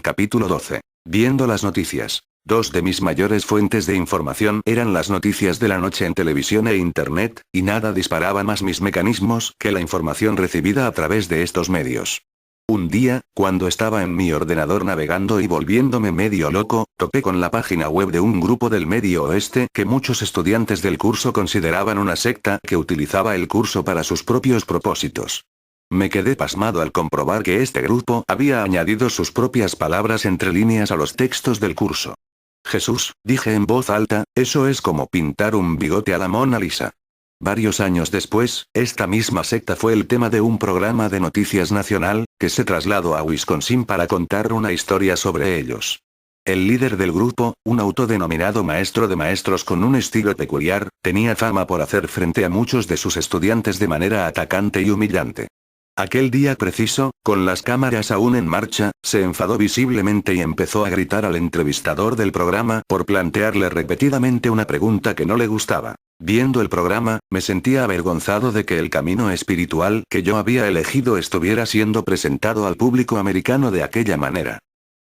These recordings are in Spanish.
Capítulo 12. Viendo las noticias. Dos de mis mayores fuentes de información eran las noticias de la noche en televisión e internet, y nada disparaba más mis mecanismos que la información recibida a través de estos medios. Un día, cuando estaba en mi ordenador navegando y volviéndome medio loco, topé con la página web de un grupo del Medio Oeste que muchos estudiantes del curso consideraban una secta que utilizaba el curso para sus propios propósitos. Me quedé pasmado al comprobar que este grupo había añadido sus propias palabras entre líneas a los textos del curso. Jesús, dije en voz alta, eso es como pintar un bigote a la Mona Lisa. Varios años después, esta misma secta fue el tema de un programa de noticias nacional, que se trasladó a Wisconsin para contar una historia sobre ellos. El líder del grupo, un autodenominado maestro de maestros con un estilo peculiar, tenía fama por hacer frente a muchos de sus estudiantes de manera atacante y humillante. Aquel día preciso, con las cámaras aún en marcha, se enfadó visiblemente y empezó a gritar al entrevistador del programa por plantearle repetidamente una pregunta que no le gustaba. Viendo el programa, me sentía avergonzado de que el camino espiritual que yo había elegido estuviera siendo presentado al público americano de aquella manera.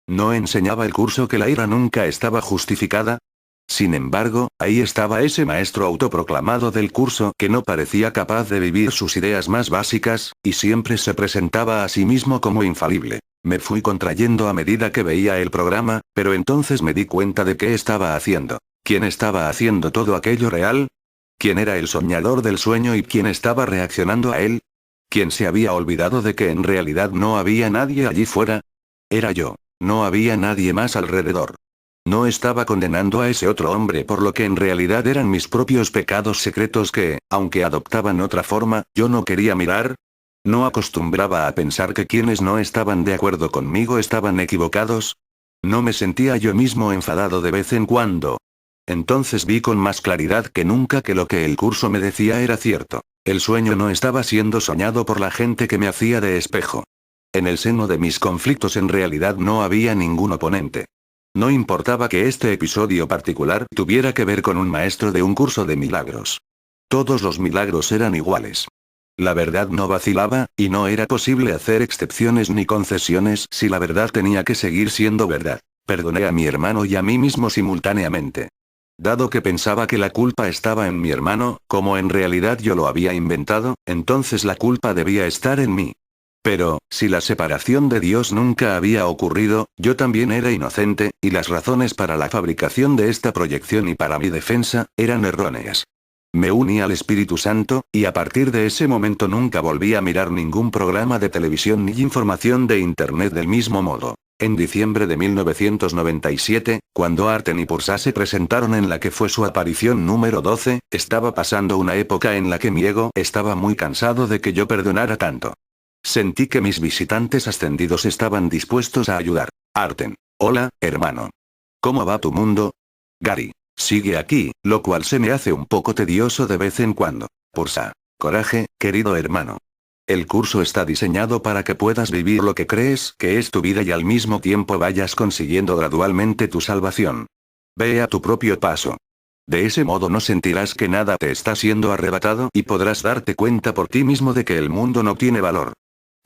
¿No enseñaba el curso que la ira nunca estaba justificada? Sin embargo, ahí estaba ese maestro autoproclamado del curso que no parecía capaz de vivir sus ideas más básicas, y siempre se presentaba a sí mismo como infalible. Me fui contrayendo a medida que veía el programa, pero entonces me di cuenta de qué estaba haciendo. ¿Quién estaba haciendo todo aquello real? ¿Quién era el soñador del sueño y quién estaba reaccionando a él? ¿Quién se había olvidado de que en realidad no había nadie allí fuera? Era yo. No había nadie más alrededor. No estaba condenando a ese otro hombre por lo que en realidad eran mis propios pecados secretos que, aunque adoptaban otra forma, yo no quería mirar. ¿No acostumbraba a pensar que quienes no estaban de acuerdo conmigo estaban equivocados? ¿No me sentía yo mismo enfadado de vez en cuando? Entonces vi con más claridad que nunca que lo que el curso me decía era cierto. El sueño no estaba siendo soñado por la gente que me hacía de espejo. En el seno de mis conflictos en realidad no había ningún oponente. No importaba que este episodio particular tuviera que ver con un maestro de un curso de milagros. Todos los milagros eran iguales. La verdad no vacilaba, y no era posible hacer excepciones ni concesiones si la verdad tenía que seguir siendo verdad. Perdoné a mi hermano y a mí mismo simultáneamente. Dado que pensaba que la culpa estaba en mi hermano, como en realidad yo lo había inventado, entonces la culpa debía estar en mí. Pero, si la separación de Dios nunca había ocurrido, yo también era inocente, y las razones para la fabricación de esta proyección y para mi defensa, eran erróneas. Me uní al Espíritu Santo, y a partir de ese momento nunca volví a mirar ningún programa de televisión ni información de Internet del mismo modo. En diciembre de 1997, cuando Arten y Pursa se presentaron en la que fue su aparición número 12, estaba pasando una época en la que mi ego estaba muy cansado de que yo perdonara tanto. Sentí que mis visitantes ascendidos estaban dispuestos a ayudar. Arten. Hola, hermano. ¿Cómo va tu mundo? Gary. Sigue aquí, lo cual se me hace un poco tedioso de vez en cuando. Pursa. Coraje, querido hermano. El curso está diseñado para que puedas vivir lo que crees que es tu vida y al mismo tiempo vayas consiguiendo gradualmente tu salvación. Ve a tu propio paso. De ese modo no sentirás que nada te está siendo arrebatado y podrás darte cuenta por ti mismo de que el mundo no tiene valor.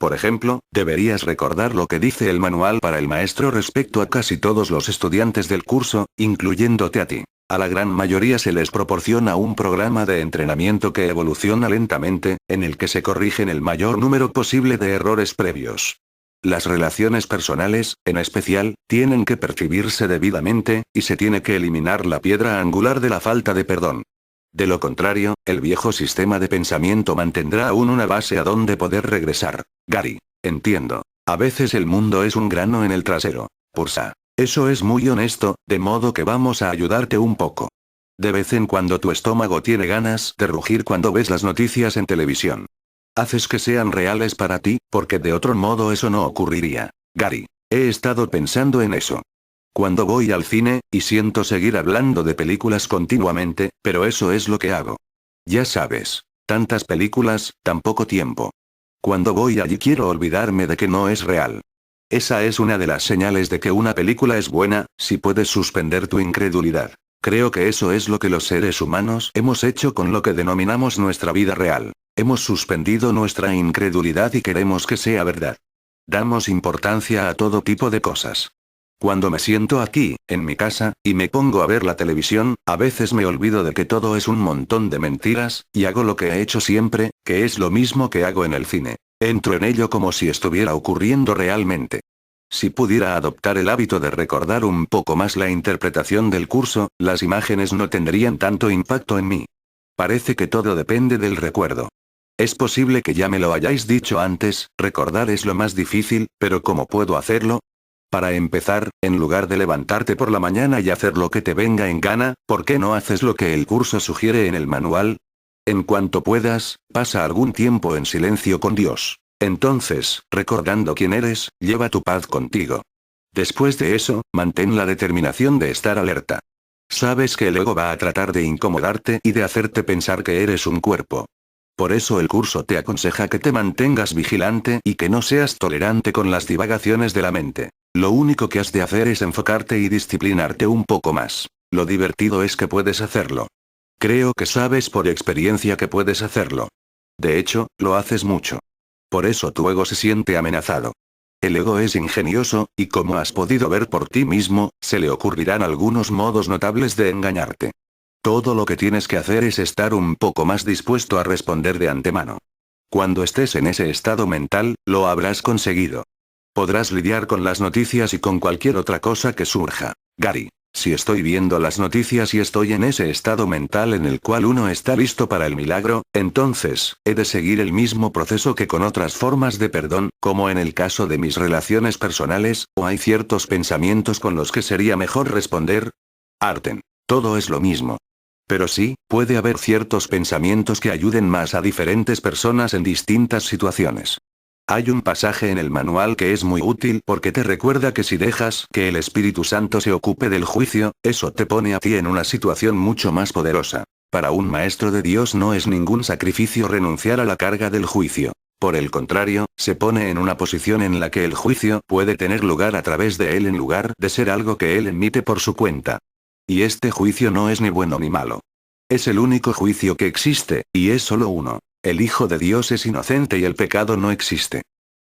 Por ejemplo, deberías recordar lo que dice el manual para el maestro respecto a casi todos los estudiantes del curso, incluyéndote a ti. A la gran mayoría se les proporciona un programa de entrenamiento que evoluciona lentamente, en el que se corrigen el mayor número posible de errores previos. Las relaciones personales, en especial, tienen que percibirse debidamente, y se tiene que eliminar la piedra angular de la falta de perdón. De lo contrario, el viejo sistema de pensamiento mantendrá aún una base a donde poder regresar. Gary. Entiendo. A veces el mundo es un grano en el trasero. Pursa. Eso es muy honesto, de modo que vamos a ayudarte un poco. De vez en cuando tu estómago tiene ganas de rugir cuando ves las noticias en televisión. Haces que sean reales para ti, porque de otro modo eso no ocurriría. Gary. He estado pensando en eso. Cuando voy al cine, y siento seguir hablando de películas continuamente, pero eso es lo que hago. Ya sabes, tantas películas, tan poco tiempo. Cuando voy allí quiero olvidarme de que no es real. Esa es una de las señales de que una película es buena, si puedes suspender tu incredulidad. Creo que eso es lo que los seres humanos hemos hecho con lo que denominamos nuestra vida real. Hemos suspendido nuestra incredulidad y queremos que sea verdad. Damos importancia a todo tipo de cosas. Cuando me siento aquí, en mi casa, y me pongo a ver la televisión, a veces me olvido de que todo es un montón de mentiras, y hago lo que he hecho siempre, que es lo mismo que hago en el cine. Entro en ello como si estuviera ocurriendo realmente. Si pudiera adoptar el hábito de recordar un poco más la interpretación del curso, las imágenes no tendrían tanto impacto en mí. Parece que todo depende del recuerdo. Es posible que ya me lo hayáis dicho antes, recordar es lo más difícil, pero ¿cómo puedo hacerlo? Para empezar, en lugar de levantarte por la mañana y hacer lo que te venga en gana, ¿por qué no haces lo que el curso sugiere en el manual? En cuanto puedas, pasa algún tiempo en silencio con Dios. Entonces, recordando quién eres, lleva tu paz contigo. Después de eso, mantén la determinación de estar alerta. Sabes que el ego va a tratar de incomodarte y de hacerte pensar que eres un cuerpo. Por eso el curso te aconseja que te mantengas vigilante y que no seas tolerante con las divagaciones de la mente. Lo único que has de hacer es enfocarte y disciplinarte un poco más. Lo divertido es que puedes hacerlo. Creo que sabes por experiencia que puedes hacerlo. De hecho, lo haces mucho. Por eso tu ego se siente amenazado. El ego es ingenioso, y como has podido ver por ti mismo, se le ocurrirán algunos modos notables de engañarte. Todo lo que tienes que hacer es estar un poco más dispuesto a responder de antemano. Cuando estés en ese estado mental, lo habrás conseguido. Podrás lidiar con las noticias y con cualquier otra cosa que surja. Gary, si estoy viendo las noticias y estoy en ese estado mental en el cual uno está listo para el milagro, entonces, he de seguir el mismo proceso que con otras formas de perdón, como en el caso de mis relaciones personales, o hay ciertos pensamientos con los que sería mejor responder. Arten, todo es lo mismo. Pero sí, puede haber ciertos pensamientos que ayuden más a diferentes personas en distintas situaciones. Hay un pasaje en el manual que es muy útil porque te recuerda que si dejas que el Espíritu Santo se ocupe del juicio, eso te pone a ti en una situación mucho más poderosa. Para un maestro de Dios no es ningún sacrificio renunciar a la carga del juicio. Por el contrario, se pone en una posición en la que el juicio puede tener lugar a través de él en lugar de ser algo que él emite por su cuenta. Y este juicio no es ni bueno ni malo. Es el único juicio que existe, y es solo uno. El Hijo de Dios es inocente y el pecado no existe.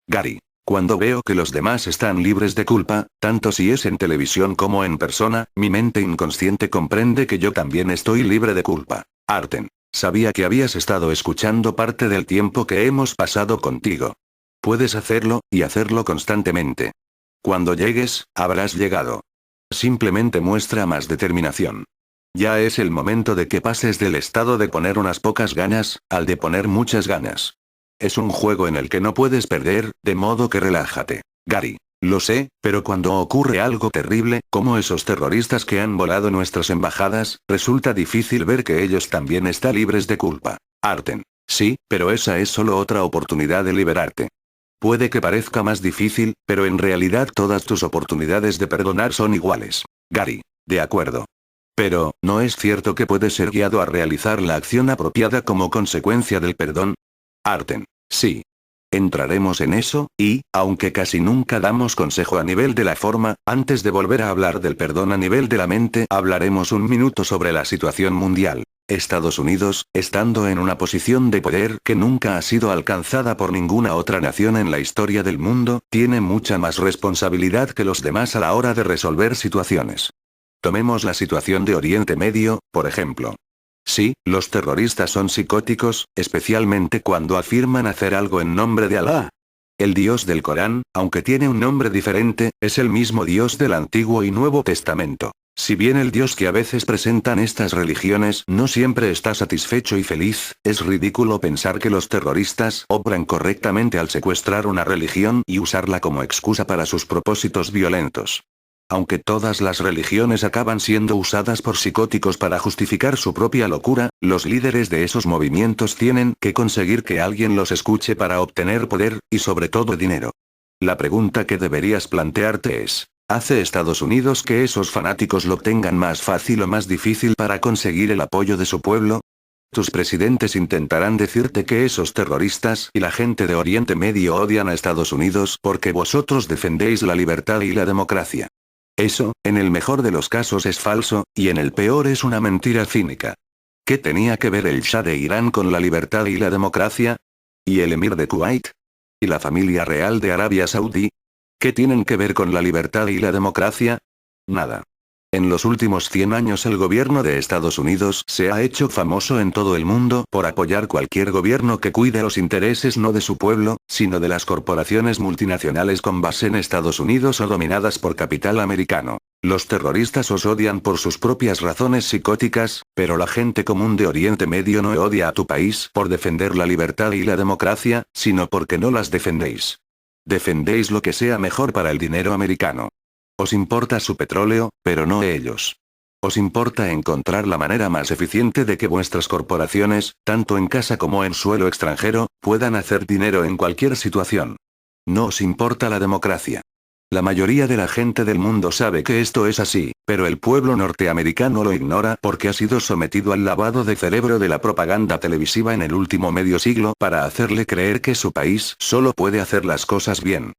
Gary, cuando veo que los demás están libres de culpa, tanto si es en televisión como en persona, mi mente inconsciente comprende que yo también estoy libre de culpa. Arten, sabía que habías estado escuchando parte del tiempo que hemos pasado contigo. Puedes hacerlo, y hacerlo constantemente. Cuando llegues, habrás llegado. Simplemente muestra más determinación. Ya es el momento de que pases del estado de poner unas pocas ganas, al de poner muchas ganas. Es un juego en el que no puedes perder, de modo que relájate. Gary, lo sé, pero cuando ocurre algo terrible, como esos terroristas que han volado nuestras embajadas, resulta difícil ver que ellos también están libres de culpa. Arten, sí, pero esa es solo otra oportunidad de liberarte. Puede que parezca más difícil, pero en realidad todas tus oportunidades de perdonar son iguales. Gary, de acuerdo. Pero, ¿no es cierto que puedes ser guiado a realizar la acción apropiada como consecuencia del perdón? Arten, sí. Entraremos en eso, y, aunque casi nunca damos consejo a nivel de la forma, antes de volver a hablar del perdón a nivel de la mente, hablaremos un minuto sobre la situación mundial. Estados Unidos, estando en una posición de poder que nunca ha sido alcanzada por ninguna otra nación en la historia del mundo, tiene mucha más responsabilidad que los demás a la hora de resolver situaciones. Tomemos la situación de Oriente Medio, por ejemplo. Sí, los terroristas son psicóticos, especialmente cuando afirman hacer algo en nombre de Alá. El Dios del Corán, aunque tiene un nombre diferente, es el mismo Dios del Antiguo y Nuevo Testamento. Si bien el Dios que a veces presentan estas religiones no siempre está satisfecho y feliz, es ridículo pensar que los terroristas obran correctamente al secuestrar una religión y usarla como excusa para sus propósitos violentos. Aunque todas las religiones acaban siendo usadas por psicóticos para justificar su propia locura, los líderes de esos movimientos tienen que conseguir que alguien los escuche para obtener poder, y sobre todo dinero. La pregunta que deberías plantearte es, ¿hace Estados Unidos que esos fanáticos lo tengan más fácil o más difícil para conseguir el apoyo de su pueblo? Tus presidentes intentarán decirte que esos terroristas y la gente de Oriente Medio odian a Estados Unidos porque vosotros defendéis la libertad y la democracia. Eso, en el mejor de los casos es falso, y en el peor es una mentira cínica. ¿Qué tenía que ver el Shah de Irán con la libertad y la democracia? ¿Y el emir de Kuwait? ¿Y la familia real de Arabia Saudí? ¿Qué tienen que ver con la libertad y la democracia? Nada. En los últimos 100 años el gobierno de Estados Unidos se ha hecho famoso en todo el mundo por apoyar cualquier gobierno que cuide los intereses no de su pueblo, sino de las corporaciones multinacionales con base en Estados Unidos o dominadas por capital americano. Los terroristas os odian por sus propias razones psicóticas, pero la gente común de Oriente Medio no odia a tu país por defender la libertad y la democracia, sino porque no las defendéis. Defendéis lo que sea mejor para el dinero americano. Os importa su petróleo, pero no ellos. Os importa encontrar la manera más eficiente de que vuestras corporaciones, tanto en casa como en suelo extranjero, puedan hacer dinero en cualquier situación. No os importa la democracia. La mayoría de la gente del mundo sabe que esto es así, pero el pueblo norteamericano lo ignora porque ha sido sometido al lavado de cerebro de la propaganda televisiva en el último medio siglo para hacerle creer que su país solo puede hacer las cosas bien.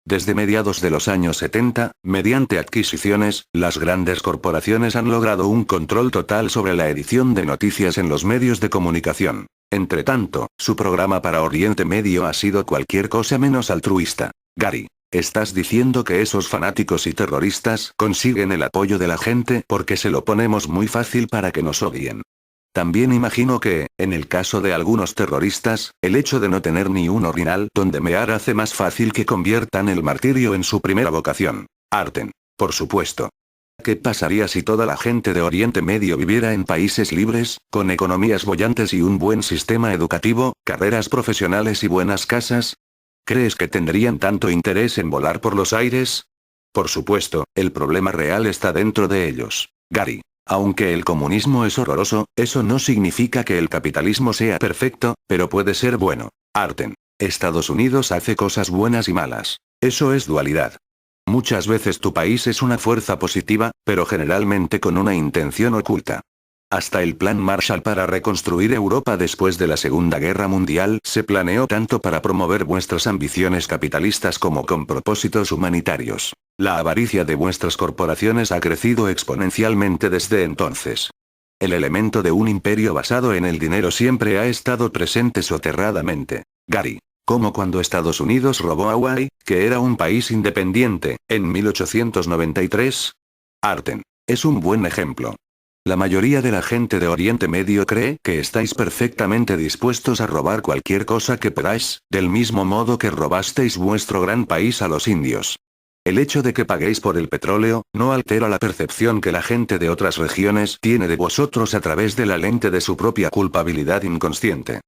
Desde mediados de los años 70, mediante adquisiciones, las grandes corporaciones han logrado un control total sobre la edición de noticias en los medios de comunicación. Entretanto, su programa para Oriente Medio ha sido cualquier cosa menos altruista. Gary, ¿estás diciendo que esos fanáticos y terroristas consiguen el apoyo de la gente porque se lo ponemos muy fácil para que nos odien? También imagino que, en el caso de algunos terroristas, el hecho de no tener ni un orinal donde mear hace más fácil que conviertan el martirio en su primera vocación. Arten. Por supuesto. ¿Qué pasaría si toda la gente de Oriente Medio viviera en países libres, con economías bollantes y un buen sistema educativo, carreras profesionales y buenas casas? ¿Crees que tendrían tanto interés en volar por los aires? Por supuesto, el problema real está dentro de ellos. Gary. Aunque el comunismo es horroroso, eso no significa que el capitalismo sea perfecto, pero puede ser bueno. Arten. Estados Unidos hace cosas buenas y malas. Eso es dualidad. Muchas veces tu país es una fuerza positiva, pero generalmente con una intención oculta. Hasta el Plan Marshall para reconstruir Europa después de la Segunda Guerra Mundial se planeó tanto para promover vuestras ambiciones capitalistas como con propósitos humanitarios. La avaricia de vuestras corporaciones ha crecido exponencialmente desde entonces. El elemento de un imperio basado en el dinero siempre ha estado presente soterradamente. Gary. Como cuando Estados Unidos robó a Hawaii, que era un país independiente, en 1893. Arten. Es un buen ejemplo. La mayoría de la gente de Oriente Medio cree que estáis perfectamente dispuestos a robar cualquier cosa que podáis, del mismo modo que robasteis vuestro gran país a los indios. El hecho de que paguéis por el petróleo, no altera la percepción que la gente de otras regiones tiene de vosotros a través de la lente de su propia culpabilidad inconsciente.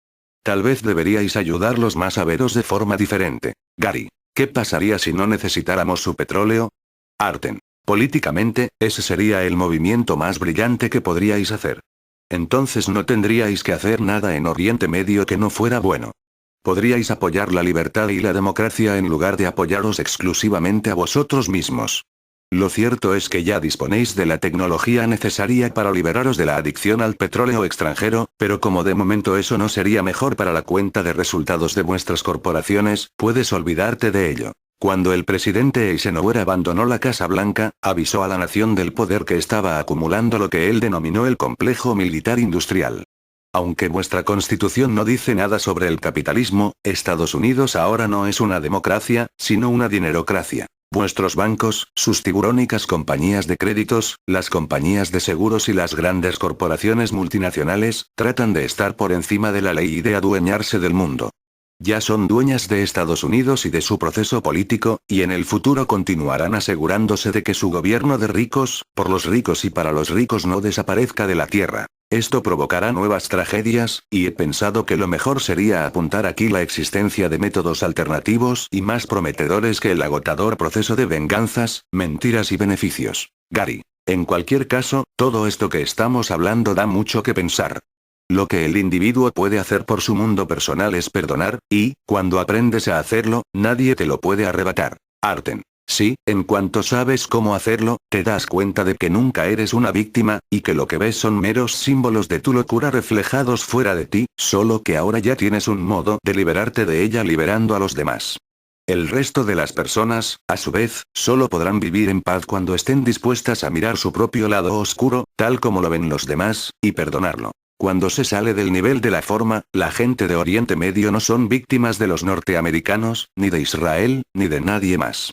Tal vez deberíais ayudarlos más a veros de forma diferente. Gary, ¿qué pasaría si no necesitáramos su petróleo? Arten. Políticamente, ese sería el movimiento más brillante que podríais hacer. Entonces no tendríais que hacer nada en Oriente Medio que no fuera bueno. Podríais apoyar la libertad y la democracia en lugar de apoyaros exclusivamente a vosotros mismos. Lo cierto es que ya disponéis de la tecnología necesaria para liberaros de la adicción al petróleo extranjero, pero como de momento eso no sería mejor para la cuenta de resultados de vuestras corporaciones, puedes olvidarte de ello. Cuando el presidente Eisenhower abandonó la Casa Blanca, avisó a la nación del poder que estaba acumulando lo que él denominó el complejo militar industrial. Aunque vuestra constitución no dice nada sobre el capitalismo, Estados Unidos ahora no es una democracia, sino una dinerocracia. Vuestros bancos, sus tiburónicas compañías de créditos, las compañías de seguros y las grandes corporaciones multinacionales, tratan de estar por encima de la ley y de adueñarse del mundo. Ya son dueñas de Estados Unidos y de su proceso político, y en el futuro continuarán asegurándose de que su gobierno de ricos, por los ricos y para los ricos no desaparezca de la tierra. Esto provocará nuevas tragedias, y he pensado que lo mejor sería apuntar aquí la existencia de métodos alternativos y más prometedores que el agotador proceso de venganzas, mentiras y beneficios. Gary. En cualquier caso, todo esto que estamos hablando da mucho que pensar. Lo que el individuo puede hacer por su mundo personal es perdonar, y, cuando aprendes a hacerlo, nadie te lo puede arrebatar. Arten. Sí, en cuanto sabes cómo hacerlo, te das cuenta de que nunca eres una víctima, y que lo que ves son meros símbolos de tu locura reflejados fuera de ti, solo que ahora ya tienes un modo de liberarte de ella liberando a los demás. El resto de las personas, a su vez, solo podrán vivir en paz cuando estén dispuestas a mirar su propio lado oscuro, tal como lo ven los demás, y perdonarlo. Cuando se sale del nivel de la forma, la gente de Oriente Medio no son víctimas de los norteamericanos, ni de Israel, ni de nadie más.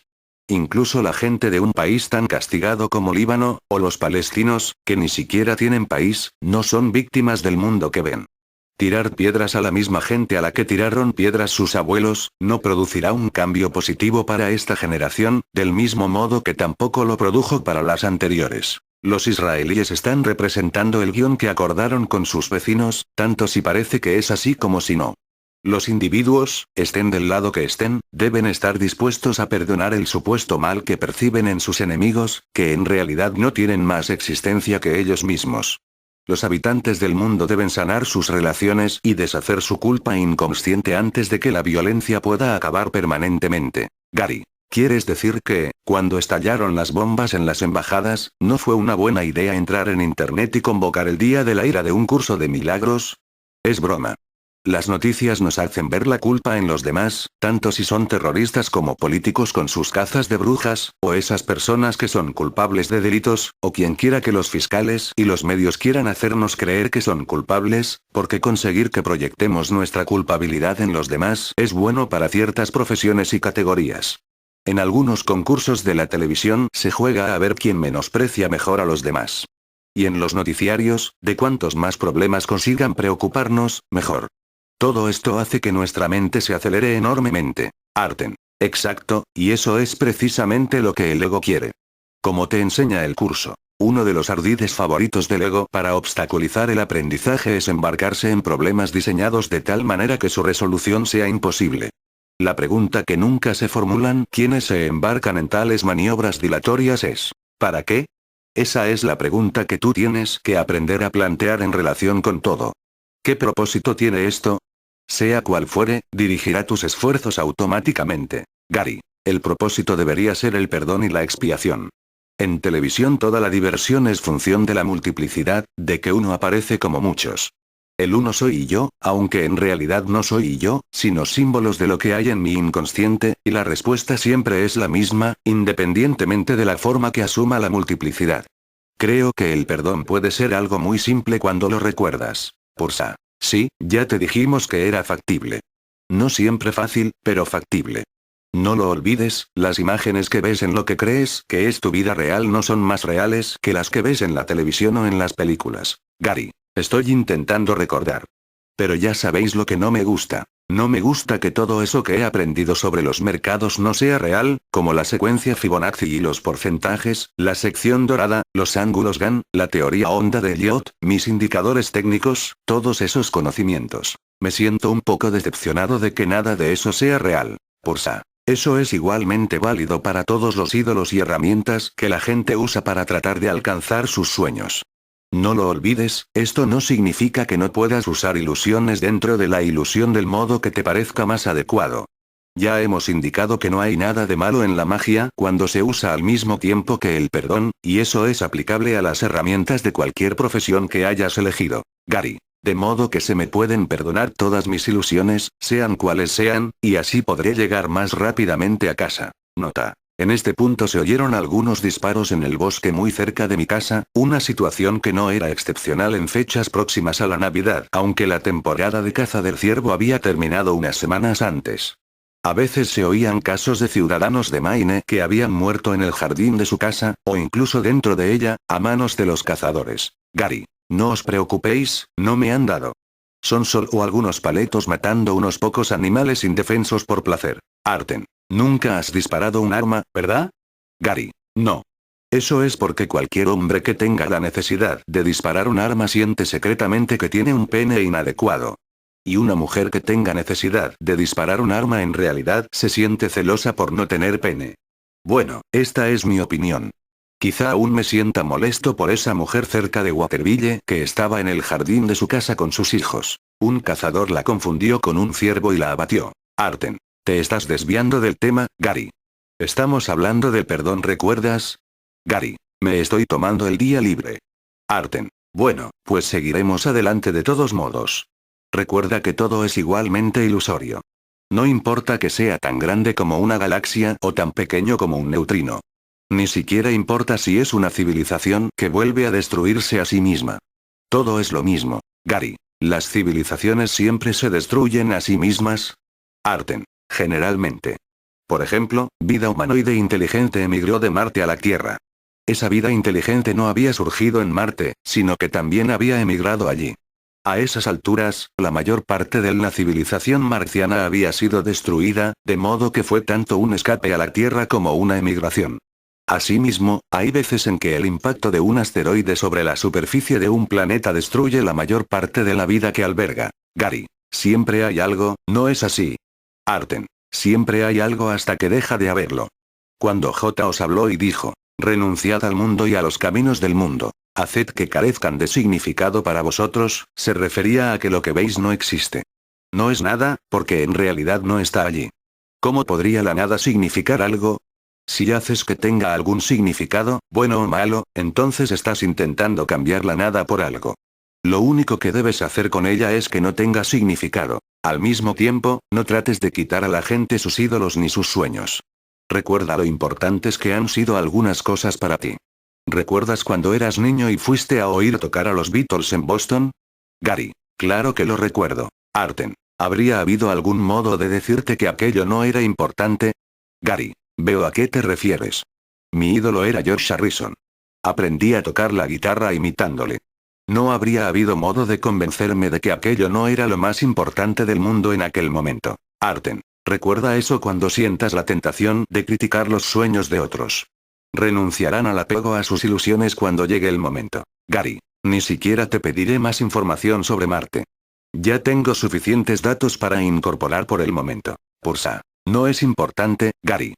Incluso la gente de un país tan castigado como Líbano, o los palestinos, que ni siquiera tienen país, no son víctimas del mundo que ven. Tirar piedras a la misma gente a la que tiraron piedras sus abuelos, no producirá un cambio positivo para esta generación, del mismo modo que tampoco lo produjo para las anteriores. Los israelíes están representando el guión que acordaron con sus vecinos, tanto si parece que es así como si no. Los individuos, estén del lado que estén, deben estar dispuestos a perdonar el supuesto mal que perciben en sus enemigos, que en realidad no tienen más existencia que ellos mismos. Los habitantes del mundo deben sanar sus relaciones y deshacer su culpa inconsciente antes de que la violencia pueda acabar permanentemente. Gary, ¿quieres decir que, cuando estallaron las bombas en las embajadas, no fue una buena idea entrar en internet y convocar el Día de la Ira de un curso de milagros? Es broma. Las noticias nos hacen ver la culpa en los demás, tanto si son terroristas como políticos con sus cazas de brujas, o esas personas que son culpables de delitos, o quien quiera que los fiscales y los medios quieran hacernos creer que son culpables, porque conseguir que proyectemos nuestra culpabilidad en los demás es bueno para ciertas profesiones y categorías. En algunos concursos de la televisión se juega a ver quién menosprecia mejor a los demás. Y en los noticiarios, de cuantos más problemas consigan preocuparnos, mejor. Todo esto hace que nuestra mente se acelere enormemente. Arten. Exacto, y eso es precisamente lo que el ego quiere. Como te enseña el curso, uno de los ardides favoritos del ego para obstaculizar el aprendizaje es embarcarse en problemas diseñados de tal manera que su resolución sea imposible. La pregunta que nunca se formulan quienes se embarcan en tales maniobras dilatorias es, ¿para qué? Esa es la pregunta que tú tienes que aprender a plantear en relación con todo. ¿Qué propósito tiene esto? Sea cual fuere, dirigirá tus esfuerzos automáticamente. Gary, el propósito debería ser el perdón y la expiación. En televisión toda la diversión es función de la multiplicidad, de que uno aparece como muchos. El uno soy yo, aunque en realidad no soy yo, sino símbolos de lo que hay en mi inconsciente, y la respuesta siempre es la misma, independientemente de la forma que asuma la multiplicidad. Creo que el perdón puede ser algo muy simple cuando lo recuerdas. Pursa. Sí, ya te dijimos que era factible. No siempre fácil, pero factible. No lo olvides, las imágenes que ves en lo que crees que es tu vida real no son más reales que las que ves en la televisión o en las películas. Gary, estoy intentando recordar. Pero ya sabéis lo que no me gusta. No me gusta que todo eso que he aprendido sobre los mercados no sea real, como la secuencia Fibonacci y los porcentajes, la sección dorada, los ángulos Gann, la teoría onda de Elliott, mis indicadores técnicos, todos esos conocimientos. Me siento un poco decepcionado de que nada de eso sea real. Pursa. Eso es igualmente válido para todos los ídolos y herramientas que la gente usa para tratar de alcanzar sus sueños. No lo olvides, esto no significa que no puedas usar ilusiones dentro de la ilusión del modo que te parezca más adecuado. Ya hemos indicado que no hay nada de malo en la magia cuando se usa al mismo tiempo que el perdón, y eso es aplicable a las herramientas de cualquier profesión que hayas elegido. Gary. De modo que se me pueden perdonar todas mis ilusiones, sean cuales sean, y así podré llegar más rápidamente a casa. Nota. En este punto se oyeron algunos disparos en el bosque muy cerca de mi casa, una situación que no era excepcional en fechas próximas a la Navidad, aunque la temporada de caza del ciervo había terminado unas semanas antes. A veces se oían casos de ciudadanos de Maine que habían muerto en el jardín de su casa, o incluso dentro de ella, a manos de los cazadores. Gary, no os preocupéis, no me han dado. Son solo algunos paletos matando unos pocos animales indefensos por placer. Arten. Nunca has disparado un arma, ¿verdad? Gary. No. Eso es porque cualquier hombre que tenga la necesidad de disparar un arma siente secretamente que tiene un pene inadecuado. Y una mujer que tenga necesidad de disparar un arma en realidad se siente celosa por no tener pene. Bueno, esta es mi opinión. Quizá aún me sienta molesto por esa mujer cerca de Waterville que estaba en el jardín de su casa con sus hijos. Un cazador la confundió con un ciervo y la abatió. Arten. Te estás desviando del tema, Gary. Estamos hablando del perdón, ¿recuerdas? Gary. Me estoy tomando el día libre. Arten. Bueno, pues seguiremos adelante de todos modos. Recuerda que todo es igualmente ilusorio. No importa que sea tan grande como una galaxia o tan pequeño como un neutrino. Ni siquiera importa si es una civilización que vuelve a destruirse a sí misma. Todo es lo mismo, Gary. ¿Las civilizaciones siempre se destruyen a sí mismas? Arten. Generalmente. Por ejemplo, vida humanoide inteligente emigró de Marte a la Tierra. Esa vida inteligente no había surgido en Marte, sino que también había emigrado allí. A esas alturas, la mayor parte de la civilización marciana había sido destruida, de modo que fue tanto un escape a la Tierra como una emigración. Asimismo, hay veces en que el impacto de un asteroide sobre la superficie de un planeta destruye la mayor parte de la vida que alberga. Gary, siempre hay algo, ¿no es así? Arten, siempre hay algo hasta que deja de haberlo. Cuando J os habló y dijo, renunciad al mundo y a los caminos del mundo, haced que carezcan de significado para vosotros, se refería a que lo que veis no existe. No es nada, porque en realidad no está allí. ¿Cómo podría la nada significar algo? Si haces que tenga algún significado, bueno o malo, entonces estás intentando cambiar la nada por algo. Lo único que debes hacer con ella es que no tenga significado. Al mismo tiempo, no trates de quitar a la gente sus ídolos ni sus sueños. Recuerda lo importantes que han sido algunas cosas para ti. ¿Recuerdas cuando eras niño y fuiste a oír tocar a los Beatles en Boston? Gary, claro que lo recuerdo. Arten, ¿habría habido algún modo de decirte que aquello no era importante? Gary, veo a qué te refieres. Mi ídolo era George Harrison. Aprendí a tocar la guitarra imitándole. No habría habido modo de convencerme de que aquello no era lo más importante del mundo en aquel momento. Arten, recuerda eso cuando sientas la tentación de criticar los sueños de otros. Renunciarán al apego a sus ilusiones cuando llegue el momento. Gary, ni siquiera te pediré más información sobre Marte. Ya tengo suficientes datos para incorporar por el momento. Pursa. No es importante, Gary.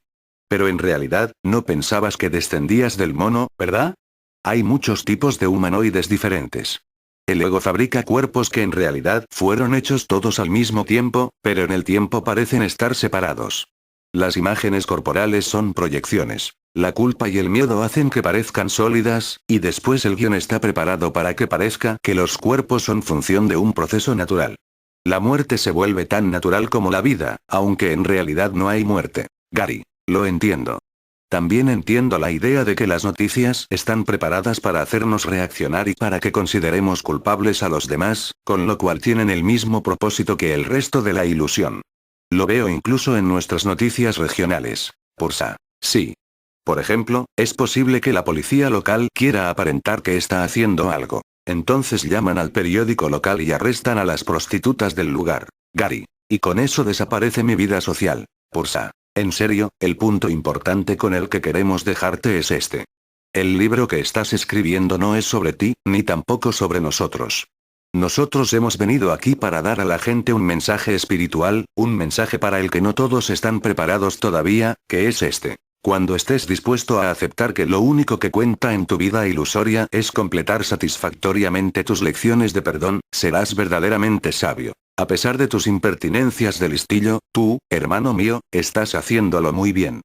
Pero en realidad, no pensabas que descendías del mono, ¿verdad? Hay muchos tipos de humanoides diferentes. El ego fabrica cuerpos que en realidad fueron hechos todos al mismo tiempo, pero en el tiempo parecen estar separados. Las imágenes corporales son proyecciones. La culpa y el miedo hacen que parezcan sólidas, y después el guión está preparado para que parezca que los cuerpos son función de un proceso natural. La muerte se vuelve tan natural como la vida, aunque en realidad no hay muerte. Gary, lo entiendo. También entiendo la idea de que las noticias están preparadas para hacernos reaccionar y para que consideremos culpables a los demás, con lo cual tienen el mismo propósito que el resto de la ilusión. Lo veo incluso en nuestras noticias regionales. Pursa. Sí. Por ejemplo, es posible que la policía local quiera aparentar que está haciendo algo. Entonces llaman al periódico local y arrestan a las prostitutas del lugar. Gary. Y con eso desaparece mi vida social. Pursa. En serio, el punto importante con el que queremos dejarte es este. El libro que estás escribiendo no es sobre ti, ni tampoco sobre nosotros. Nosotros hemos venido aquí para dar a la gente un mensaje espiritual, un mensaje para el que no todos están preparados todavía, que es este. Cuando estés dispuesto a aceptar que lo único que cuenta en tu vida ilusoria es completar satisfactoriamente tus lecciones de perdón, serás verdaderamente sabio. A pesar de tus impertinencias de listillo, tú, hermano mío, estás haciéndolo muy bien.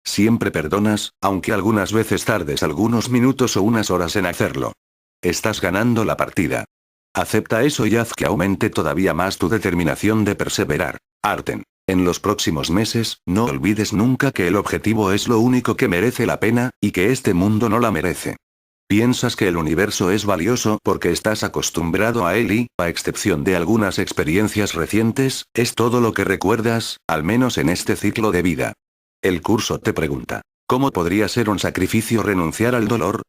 Siempre perdonas, aunque algunas veces tardes algunos minutos o unas horas en hacerlo. Estás ganando la partida. Acepta eso y haz que aumente todavía más tu determinación de perseverar. Arten. En los próximos meses, no olvides nunca que el objetivo es lo único que merece la pena, y que este mundo no la merece. Piensas que el universo es valioso porque estás acostumbrado a él y, a excepción de algunas experiencias recientes, es todo lo que recuerdas, al menos en este ciclo de vida. El curso te pregunta, ¿cómo podría ser un sacrificio renunciar al dolor?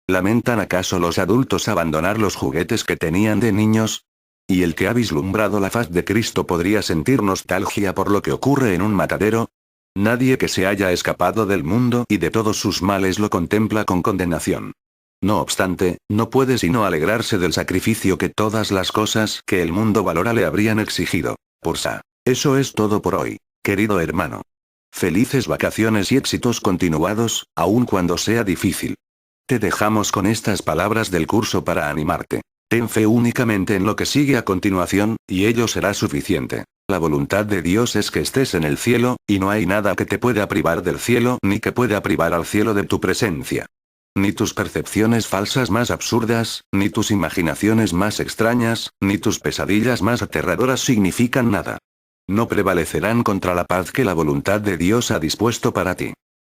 ¿Lamentan acaso los adultos abandonar los juguetes que tenían de niños? ¿Y el que ha vislumbrado la faz de Cristo podría sentir nostalgia por lo que ocurre en un matadero? Nadie que se haya escapado del mundo y de todos sus males lo contempla con condenación. No obstante, no puede sino alegrarse del sacrificio que todas las cosas que el mundo valora le habrían exigido. Pursa. Eso es todo por hoy, querido hermano. Felices vacaciones y éxitos continuados, aun cuando sea difícil. Te dejamos con estas palabras del curso para animarte. Ten fe únicamente en lo que sigue a continuación, y ello será suficiente. La voluntad de Dios es que estés en el cielo, y no hay nada que te pueda privar del cielo ni que pueda privar al cielo de tu presencia. Ni tus percepciones falsas más absurdas, ni tus imaginaciones más extrañas, ni tus pesadillas más aterradoras significan nada. No prevalecerán contra la paz que la voluntad de Dios ha dispuesto para ti.